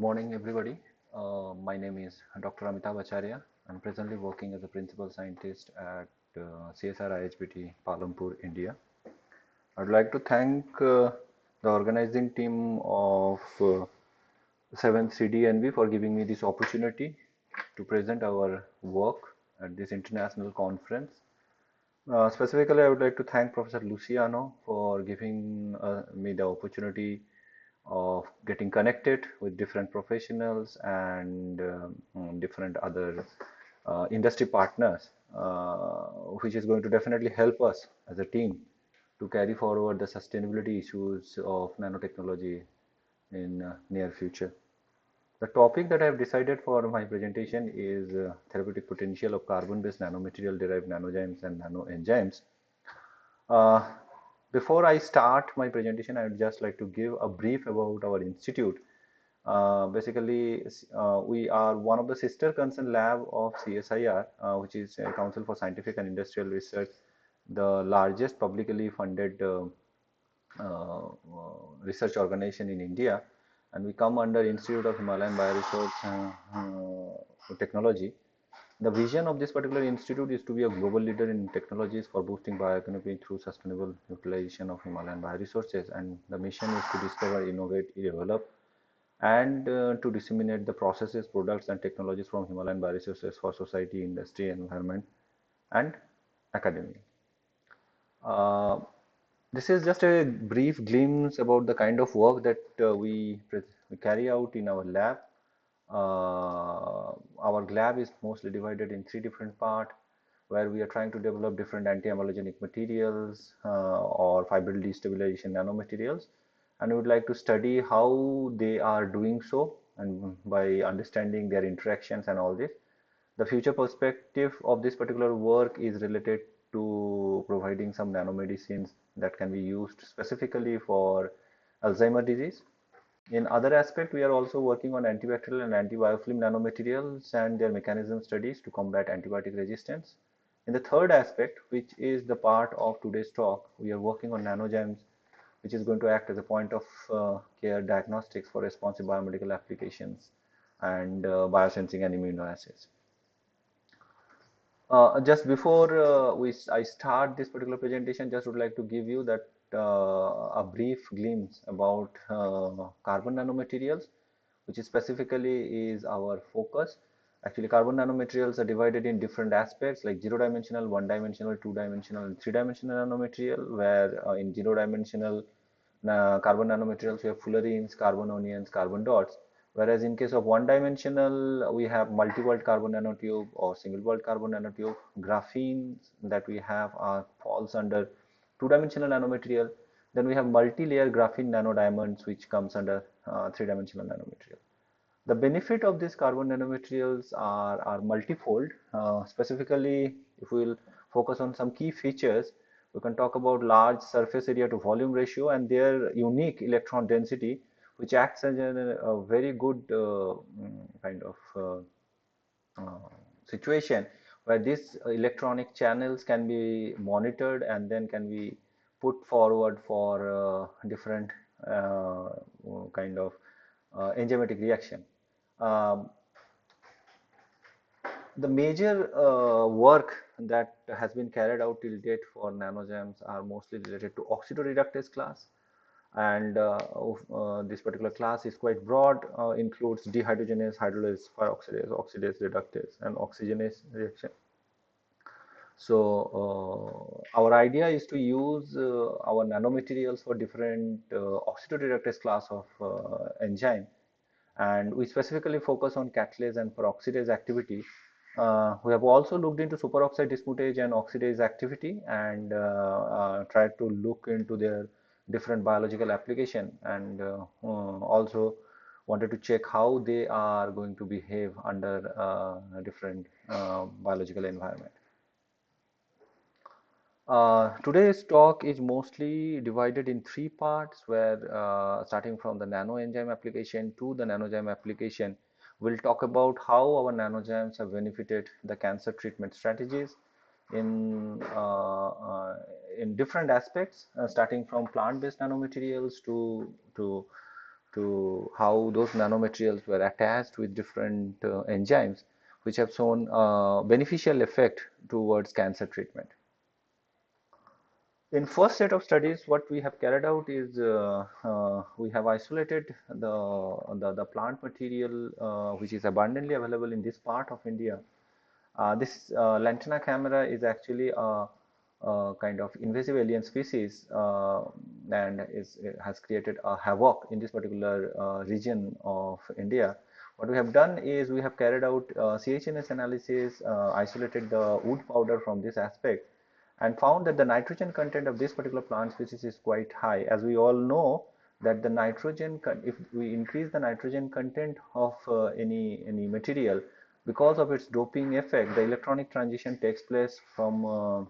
morning, everybody. My name is Dr. Amitabha Acharya. I'm presently working as a principal scientist at CSR IHBT, Palampur, India. I'd like to thank the organizing team of 7th CDNV for giving me this opportunity to present our work at this international conference. Specifically, I would like to thank Professor Luciano for giving me the opportunity of getting connected with different professionals and different other industry partners, which is going to definitely help us as a team to carry forward the sustainability issues of nanotechnology in near future. The topic that I have decided for my presentation is therapeutic potential of carbon-based nanomaterial-derived nanozymes and nanoenzymes. Uh, Before I start my presentation, I would just like to give a brief about our institute. Basically, we are one of the sister concern lab of CSIR, which is Council for Scientific and Industrial Research, the largest publicly funded uh, research organization in India, and we come under Institute of Himalayan Bioresource Technology. The vision of this particular institute is to be a global leader in technologies for boosting bioeconomy through sustainable utilization of Himalayan bioresources, and the mission is to discover, innovate, develop, and to disseminate the processes, products, and technologies from Himalayan bioresources for society, industry, environment, and academia. Uh, this is just a brief glimpse about the kind of work that we carry out in our lab. Our lab is mostly divided in three different parts, where we are trying to develop different anti-allergenic materials or fibril destabilization nanomaterials, and we would like to study how they are doing so, and by understanding their interactions and all this. The future perspective of this particular work is related to providing some nanomedicines that can be used specifically for Alzheimer disease. In other aspect, we are also working on antibacterial and antibiofilm nanomaterials and their mechanism studies to combat antibiotic resistance. In the third aspect, which is the part of today's talk, we are working on nanozymes, which is going to act as a point of care diagnostics for responsive biomedical applications and biosensing and immunoassays. Just before I start this particular presentation, just would like to give you that a brief glimpse about carbon nanomaterials, which is specifically is our focus. Actually, carbon nanomaterials are divided in different aspects like zero-dimensional, one-dimensional, two-dimensional, and three-dimensional nanomaterial, where in zero-dimensional carbon nanomaterials we have fullerenes, carbon onions, carbon dots. Whereas in case of one-dimensional, we have multi-walled carbon nanotube or single-walled carbon nanotube. Graphene that we have falls under two-dimensional nanomaterial. Then we have multi-layer graphene nanodiamonds, which comes under three-dimensional nanomaterial. The benefit of these carbon nanomaterials are multifold. Specifically, if we will focus on some key features, we can talk about large surface area to volume ratio and their unique electron density, which acts as a very good kind of situation where these electronic channels can be monitored and then can be put forward for different kind of enzymatic reaction. Um, the major work that has been carried out till date for nanozymes are mostly related to oxidoreductase class, and this particular class is quite broad, includes dehydrogenase, hydrolase, peroxidase, oxidase, reductase, and oxygenase reaction. So our idea is to use our nanomaterials for different oxidoreductase class of enzyme, and we specifically focus on catalase and peroxidase activity. We have also looked into superoxide dismutase and oxidase activity and tried to look into their different biological application, and also wanted to check how they are going to behave under a different biological environment. Today's talk is mostly divided in three parts, where starting from the nanoenzyme application to the nanozyme application, we'll talk about how our nanozymes have benefited the cancer treatment strategies in in different aspects, starting from plant-based nanomaterials to to how those nanomaterials were attached with different enzymes, which have shown beneficial effect towards cancer treatment. In first set of studies, what we have carried out is we have isolated the plant material which is abundantly available in this part of India. This lantana camera is actually a kind of invasive alien species and it has created a havoc in this particular region of India. What we have done is we have carried out CHNS analysis, isolated the wood powder from this aspect, and found that the nitrogen content of this particular plant species is quite high. As we all know that the nitrogen, if we increase the nitrogen content of any material, because of its doping effect, the electronic transition takes place from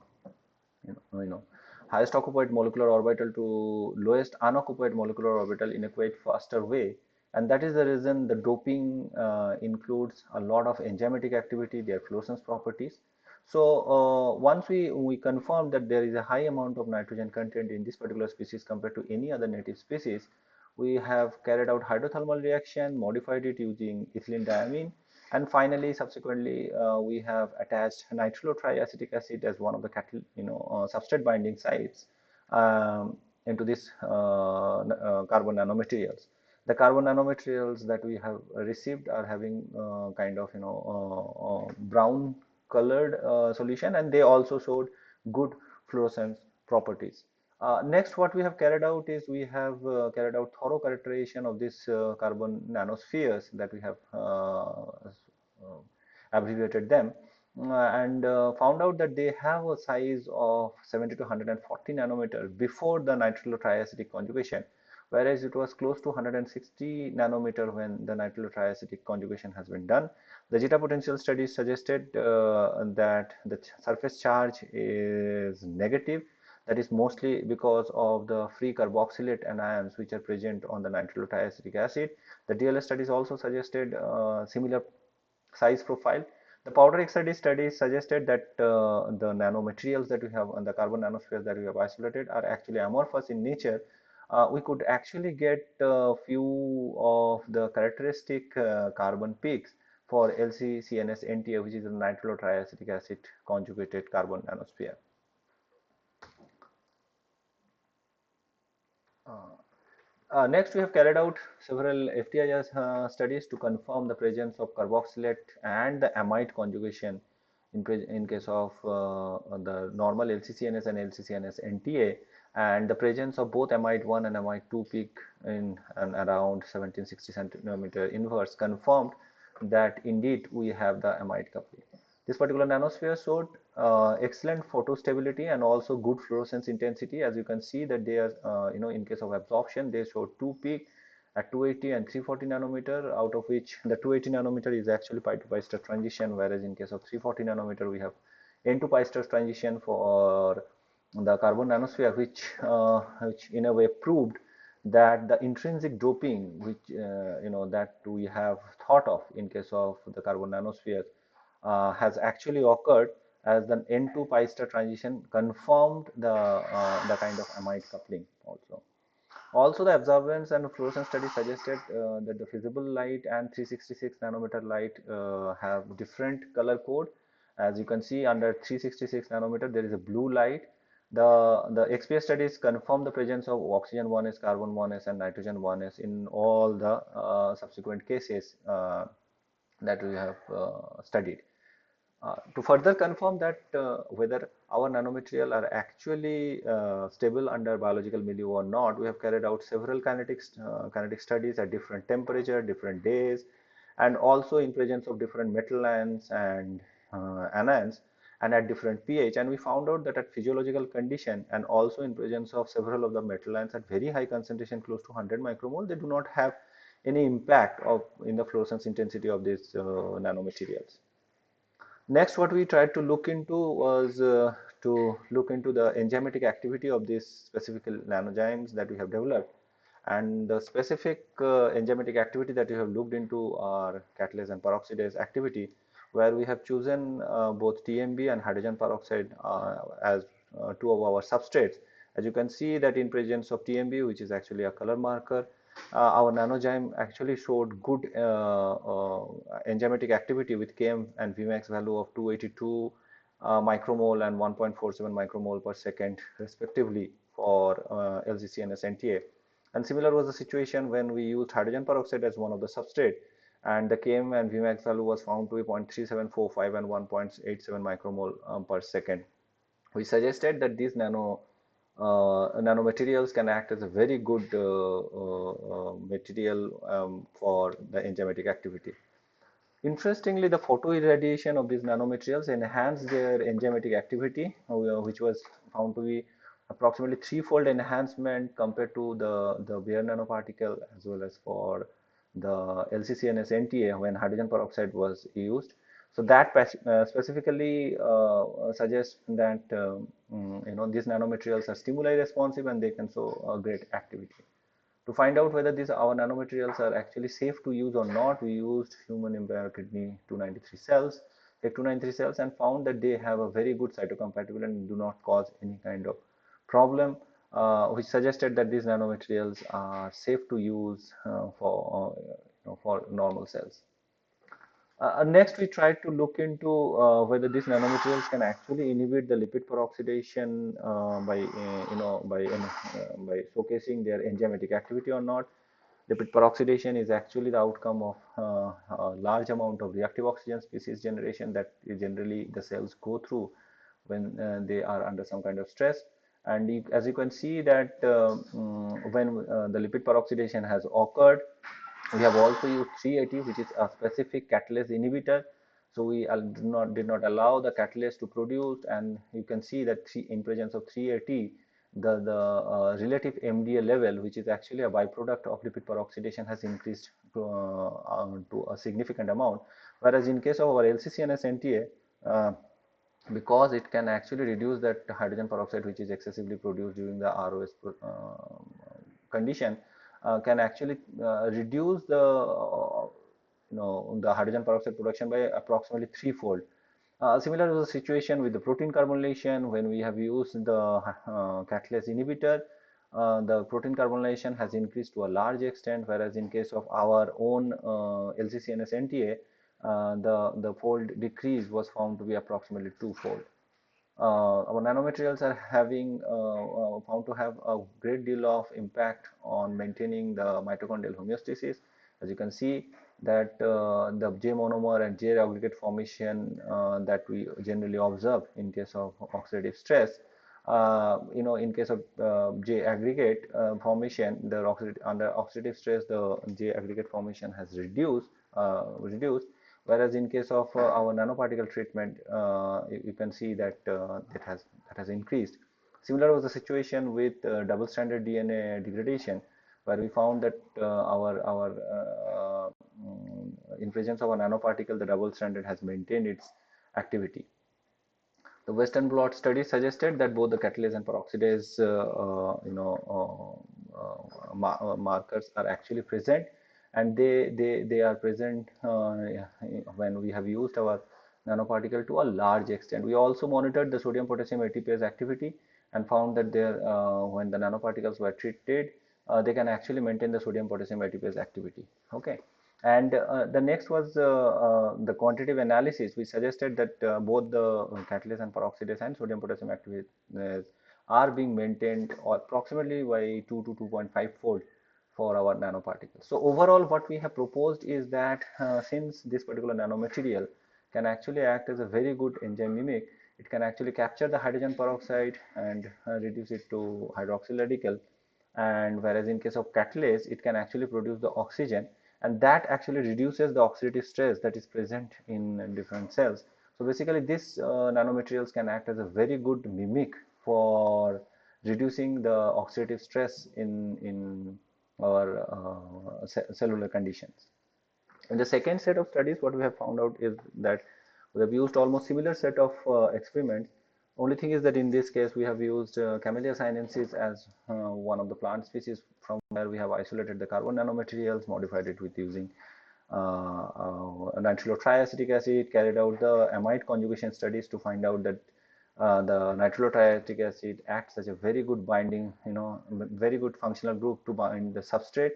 highest occupied molecular orbital to lowest unoccupied molecular orbital in a quite faster way, and that is the reason the doping includes a lot of enzymatic activity, their fluorescence properties. So once we confirm that there is a high amount of nitrogen content in this particular species compared to any other native species, we have carried out hydrothermal reaction, modified it using ethylene diamine, and finally subsequently we have attached nitrilotriacetic acid as one of the substrate binding sites into this carbon nanomaterials. The carbon nanomaterials that we have received are having kind of brown colored solution, and they also showed good fluorescence properties. Next, what we have carried out is we have carried out thorough characterization of this carbon nanospheres that we have abbreviated them, and found out that they have a size of 70 to 140 nanometer before the nitrilotriacetic conjugation, whereas it was close to 160 nanometer when the nitrilotriacetic conjugation has been done. The zeta potential studies suggested that the surface charge is negative. That is mostly because of the free carboxylate anions which are present on the nitrilotriacetic acid. The DLS studies also suggested similar size profile. The powder XRD studies suggested that the nanomaterials that we have on the carbon nanospheres that we have isolated are actually amorphous in nature. We could actually get a few of the characteristic carbon peaks for LC-CNS NTA, which is a nitrilotriacetic acid conjugated carbon nanosphere. Next, we have carried out several FTIR studies to confirm the presence of carboxylate and the amide conjugation in case of the normal LCCNS and LCCNS NTA, and the presence of both amide 1 and amide 2 peak in and around 1760 centimeter inverse confirmed that indeed we have the amide coupling. This particular nanosphere showed excellent photostability and also good fluorescence intensity. As you can see that they are, in case of absorption, they show 2 peak at 280 and 340 nanometer, out of which the 280 nanometer is actually pi to pi star transition, whereas in case of 340 nanometer we have n to pi star transition for the carbon nanosphere, which in a way proved that the intrinsic doping which that we have thought of in case of the carbon nanosphere has actually occurred, as the N2 pi star transition confirmed the kind of amide coupling also. Also, the absorbance and fluorescence study suggested that the visible light and 366 nanometer light have different color code. As you can see, under 366 nanometer there is a blue light. The XPS studies confirm the presence of oxygen 1s, carbon 1s, and nitrogen 1s in all the subsequent cases that we have studied. To further confirm that whether our nanomaterial are actually stable under biological milieu or not, we have carried out several kinetic studies at different temperature, different days, and also in presence of different metal ions and anions, and at different pH. And we found out that at physiological condition and also in presence of several of the metal ions at very high concentration, close to 100 micromole, they do not have any impact in the fluorescence intensity of these nanomaterials. Next, what we tried to look into was to look into the enzymatic activity of these specific nanozymes that we have developed, and the specific enzymatic activity that we have looked into are catalase and peroxidase activity, where we have chosen both TMB and hydrogen peroxide as two of our substrates. As you can see that in presence of TMB, which is actually a color marker, our nanozyme actually showed good enzymatic activity with Km and Vmax value of 282 micromole and 1.47 micromole per second respectively for LCCNS NTA. And similar was the situation when we used hydrogen peroxide as one of the substrate, and the Km and Vmax value was found to be 0.3745 and 1.87 micromole per second. We suggested that these nanomaterials can act as a very good material for the enzymatic activity. Interestingly, the photoirradiation of these nanomaterials enhanced their enzymatic activity, which was found to be approximately threefold enhancement compared to the bare nanoparticle, as well as for the LCCNS NTA when hydrogen peroxide was used. So that specifically suggests that these nanomaterials are stimuli responsive and they can show great activity. To find out whether these our nanomaterials are actually safe to use or not, we used human embryo kidney 293 cells, HEC293 cells, and found that they have a very good cytocompatibility and do not cause any kind of problem, which suggested that these nanomaterials are safe to use for normal cells. Next, we tried to look into whether these nanomaterials can actually inhibit the lipid peroxidation by showcasing their enzymatic activity or not. Lipid peroxidation is actually the outcome of a large amount of reactive oxygen species generation that generally the cells go through when they are under some kind of stress. And as you can see that when the lipid peroxidation has occurred, we have also used 380, which is a specific catalase inhibitor. So we did not allow the catalase to produce, and you can see that in presence of 380, the relative MDA level, which is actually a byproduct of lipid peroxidation, has increased to a significant amount. Whereas in case of our LCCNS NTA, because it can actually reduce that hydrogen peroxide which is excessively produced during the ROS condition, can actually reduce the hydrogen peroxide production by approximately threefold. Similar to the situation with the protein carbonylation, when we have used the catalase inhibitor, the protein carbonylation has increased to a large extent, whereas in case of our own LCCNS NTA, the fold decrease was found to be approximately twofold. Our nanomaterials are having found to have a great deal of impact on maintaining the mitochondrial homeostasis. As you can see that the J monomer and J aggregate formation that we generally observe in case of oxidative stress, in case of J aggregate formation, under oxidative stress, the J aggregate formation has reduced, whereas in case of our nanoparticle treatment, you can see that that has increased. Similar was the situation with double-stranded DNA degradation, where we found that in presence of a nanoparticle, the double-stranded has maintained its activity. The Western blot study suggested that both the catalase and peroxidase markers are actually present, and they are present when we have used our nanoparticle to a large extent. We also monitored the sodium potassium ATPase activity and found that when the nanoparticles were treated, they can actually maintain the sodium potassium ATPase activity. Okay. And the next was the quantitative analysis. We suggested that both the catalase and peroxidase and sodium potassium activities are being maintained approximately by 2 to 2.5 fold for our nanoparticles. So overall, what we have proposed is that since this particular nanomaterial can actually act as a very good enzyme mimic, it can actually capture the hydrogen peroxide and reduce it to hydroxyl radical, and whereas in case of catalase, it can actually produce the oxygen, and that actually reduces the oxidative stress that is present in different cells. So basically these nanomaterials can act as a very good mimic for reducing the oxidative stress in our cellular conditions. In the second set of studies, what we have found out is that we have used almost similar set of experiments. Only thing is that in this case we have used Camellia sinensis as one of the plant species, from where we have isolated the carbon nanomaterials, modified it with using nitrotriacetic acid, carried out the amide conjugation studies to find out that the nitrotriacetic acid acts as a very good binding, very good functional group to bind the substrate.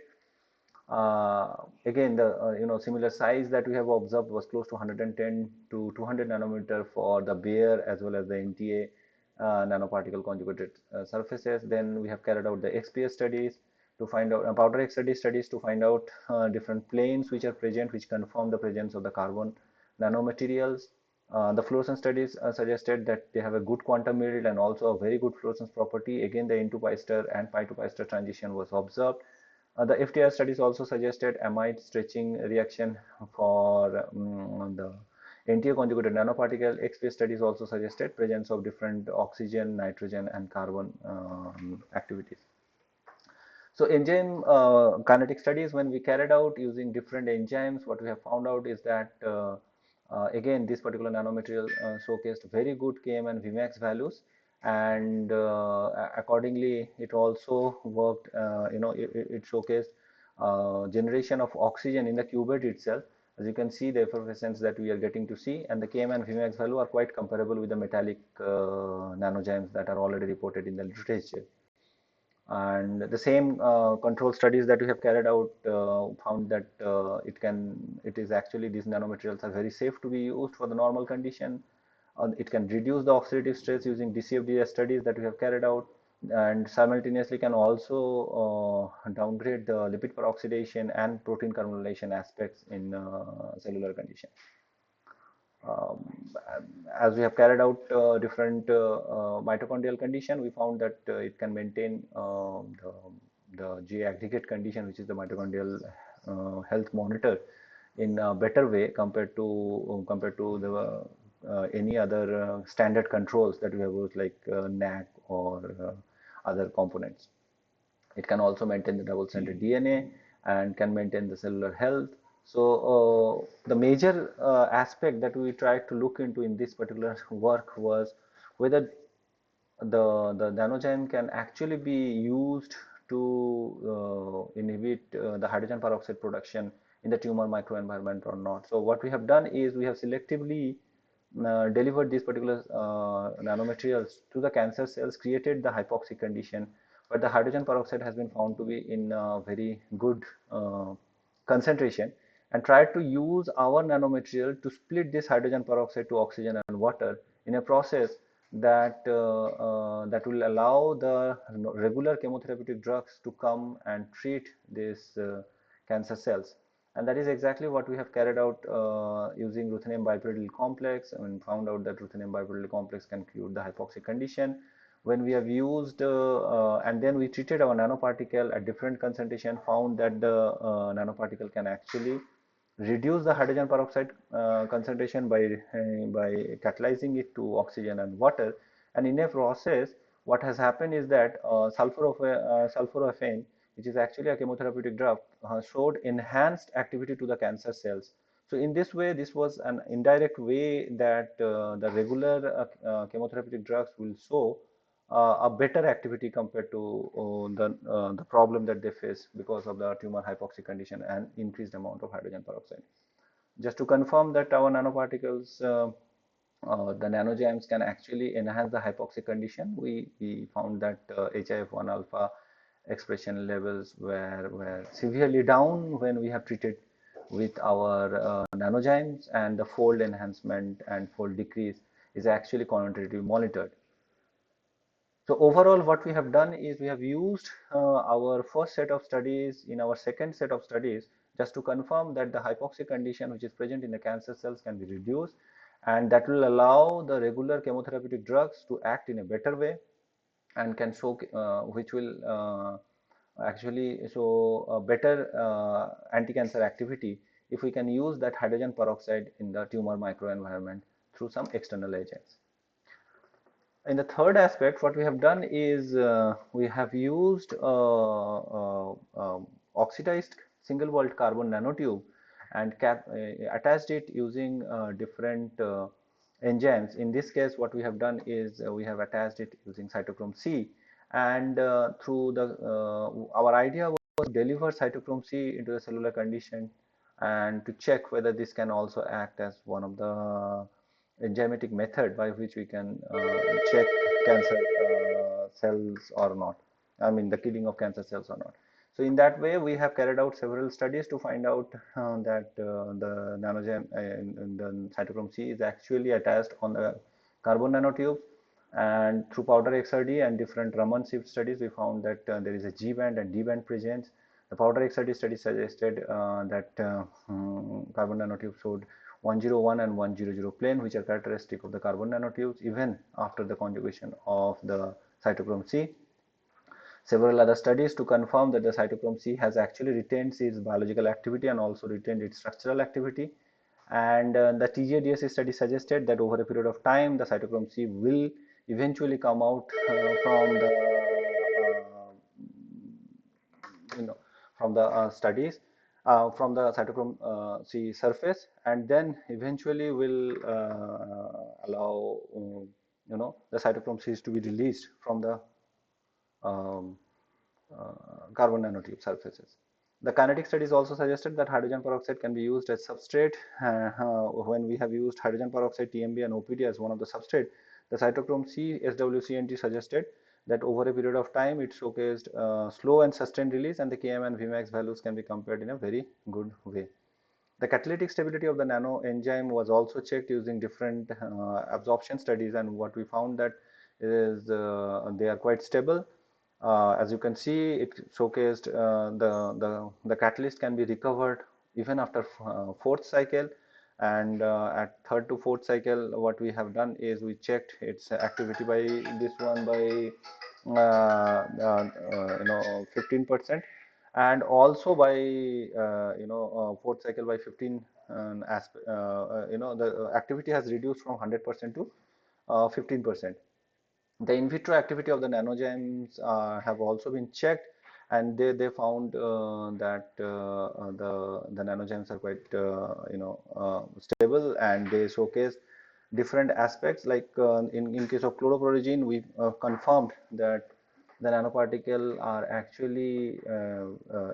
Again, the similar size that we have observed was close to 110 to 200 nanometer for the bare as well as the NTA nanoparticle conjugated surfaces. Then we have carried out the XPS studies to find out powder XRD studies to find out different planes which are present, which confirm the presence of the carbon nanomaterials. The fluorescence studies suggested that they have a good quantum yield and also a very good fluorescence property. Again, the N to pi star and pi to pi star transition was observed. The FTR studies also suggested amide stretching reaction for the NTA conjugated nanoparticle. XPS studies also suggested presence of different oxygen, nitrogen, and carbon activities. So enzyme kinetic studies, when we carried out using different enzymes, what we have found out is that again this particular nanomaterial showcased very good Km and Vmax values, and accordingly it also worked. It showcased generation of oxygen in the cuvette itself. As you can see, the effervescence that we are getting to see, and the Km and Vmax value are quite comparable with the metallic nanozymes that are already reported in the literature. And the same control studies that we have carried out found that it is actually, these nanomaterials are very safe to be used for the normal condition. It can reduce the oxidative stress using DCFDS studies that we have carried out, and simultaneously can also downgrade the lipid peroxidation and protein carbonylation aspects in cellular condition. Um, as we have carried out different mitochondrial condition, we found that it can maintain the J aggregate condition, which is the mitochondrial health monitor, in a better way compared to the any other standard controls that we have used, like NAC or other components. It can also maintain the double-stranded DNA and can maintain the cellular health. So the major aspect that we tried to look into in this particular work was whether the nanozyme can actually be used to inhibit the hydrogen peroxide production in the tumor microenvironment or not. So what we have done is we have selectively delivered these particular nanomaterials to the cancer cells, created the hypoxic condition, but the hydrogen peroxide has been found to be in very good concentration, and tried to use our nanomaterial to split this hydrogen peroxide to oxygen and water in a process that will allow the regular chemotherapeutic drugs to come and treat these cancer cells. And that is exactly what we have carried out using ruthenium bipyridyl complex, and found out that ruthenium bipyridyl complex can cure the hypoxic condition. When we have used and then we treated our nanoparticle at different concentration, found that the nanoparticle can actually reduce the hydrogen peroxide concentration by catalyzing it to oxygen and water. And in a process, what has happened is that sulforaphane, which is actually a chemotherapeutic drug, showed enhanced activity to the cancer cells. So in this way, this was an indirect way that the regular chemotherapeutic drugs will show a better activity compared to the problem that they face because of the tumor hypoxic condition and increased amount of hydrogen peroxide. Just to confirm that our nanoparticles, the nanozymes can actually enhance the hypoxic condition, we found that HIF-1 alpha expression levels were severely down when we have treated with our nanozymes, and the fold enhancement and fold decrease is actually quantitatively monitored. So overall, what we have done is we have used our first set of studies in our second set of studies, just to confirm that the hypoxic condition which is present in the cancer cells can be reduced, and that will allow the regular chemotherapeutic drugs to act in a better way, and can show which will actually show a better anti-cancer activity if we can use that hydrogen peroxide in the tumor microenvironment through some external agents. In the third aspect, what we have done is we have used oxidized single walled carbon nanotube and attached it using different enzymes. In this case, what we have done is we have attached it using cytochrome C, and through the our idea was to deliver cytochrome C into the cellular condition and to check whether this can also act as one of the enzymatic method by which we can check cancer cells or not. I mean the killing of cancer cells or not. So in that way, we have carried out several studies to find out that the nanogem in the cytochrome C is actually attached on the carbon nanotubes, and through powder XRD and different Raman shift studies, we found that there is a G band and D band presence. The powder XRD study suggested that carbon nanotubes showed 101 and 100 plane, which are characteristic of the carbon nanotubes even after the conjugation of the cytochrome C. Several other studies to confirm that the cytochrome C has actually retained its biological activity and also retained its structural activity. And the TGA-DSC study suggested that over a period of time, the cytochrome C will eventually come out from the you know from the studies from the cytochrome C surface, and then eventually will allow the cytochrome Cs to be released from the um, carbon nanotube surfaces. The kinetic studies also suggested that hydrogen peroxide can be used as substrate. When we have used hydrogen peroxide, TMB and OPD as one of the substrate, the cytochrome C SWCNT suggested that over a period of time it showcased slow and sustained release, and the Km and Vmax values can be compared in a very good way. The catalytic stability of the nano enzyme was also checked using different absorption studies, and what we found that is they are quite stable. As you can see, it showcased the catalyst can be recovered even after fourth cycle, and at third to fourth cycle, what we have done is we checked its activity by this one by 15%, and also by fourth cycle by 15 the activity has reduced from 100% to 15%. The in vitro activity of the nanozymes have also been checked, and they found that the nanozymes are quite stable, and they showcase different aspects, like in case of chloroprorizine, we confirmed that the nanoparticle are actually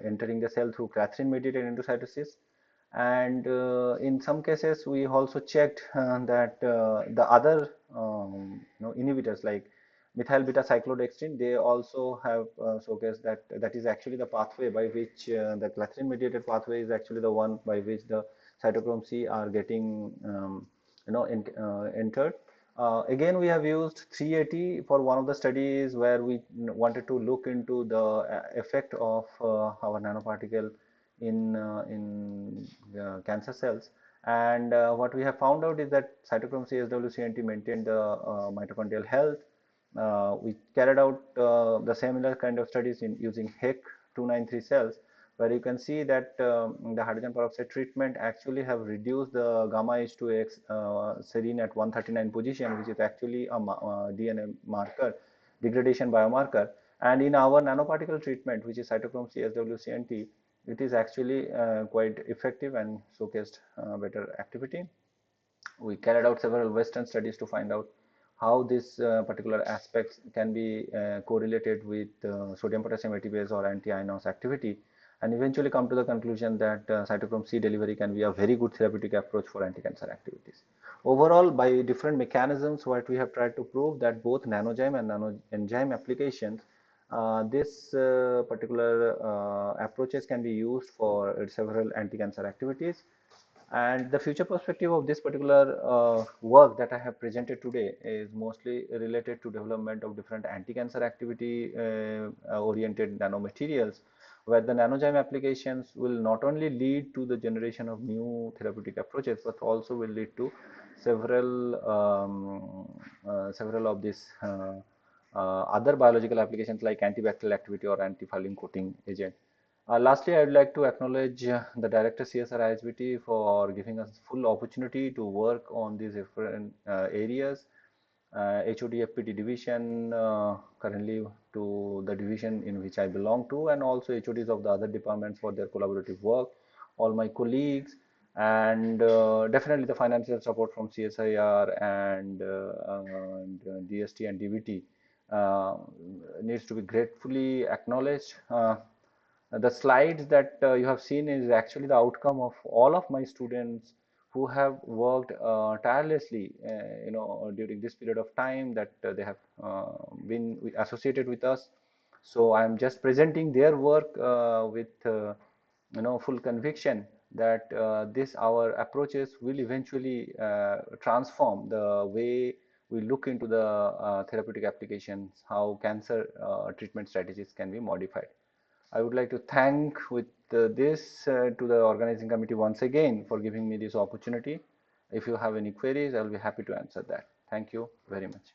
entering the cell through clathrin mediated endocytosis. And in some cases we also checked that the other inhibitors like methyl beta cyclodextrin, they also have showcased that that is actually the pathway by which the clathrin mediated pathway is actually the one by which the cytochrome C are getting entered. Again, we have used 380 for one of the studies where we wanted to look into the effect of our nanoparticle in cancer cells. And what we have found out is that cytochrome C SWCNT maintained the mitochondrial health. We carried out the similar kind of studies in using HEC 293 cells, where you can see that the hydrogen peroxide treatment actually have reduced the gamma H2X serine at 139 position, which is actually a DNA marker, degradation biomarker. And in our nanoparticle treatment, which is cytochrome C SWCNT, it is actually quite effective and showcased better activity. We carried out several Western studies to find out how this particular aspects can be correlated with sodium potassium ATPase or anti-ionos activity, and eventually come to the conclusion that cytochrome C delivery can be a very good therapeutic approach for anti-cancer activities. Overall, by different mechanisms, what we have tried to prove that both nanozyme and nanoenzyme applications, this particular approaches can be used for several anti-cancer activities. And the future perspective of this particular work that I have presented today is mostly related to development of different anti-cancer activity oriented nanomaterials, where the nanozyme applications will not only lead to the generation of new therapeutic approaches, but also will lead to several of these other biological applications like antibacterial activity or antifouling coating agent. Lastly, I would like to acknowledge the Director CSR ISBT for giving us full opportunity to work on these different areas. HOD FPT division, currently to the division in which I belong to, and also HODs of the other departments for their collaborative work, all my colleagues, and definitely the financial support from CSIR and DST and DBT needs to be gratefully acknowledged. The slides that you have seen is actually the outcome of all of my students who have worked tirelessly, during this period of time that they have been associated with us. So I am just presenting their work with full conviction that this our approaches will eventually transform the way we look into the therapeutic applications, how cancer treatment strategies can be modified. I would like to thank with this to the organizing committee once again for giving me this opportunity. If you have any queries, I will be happy to answer that. Thank you very much.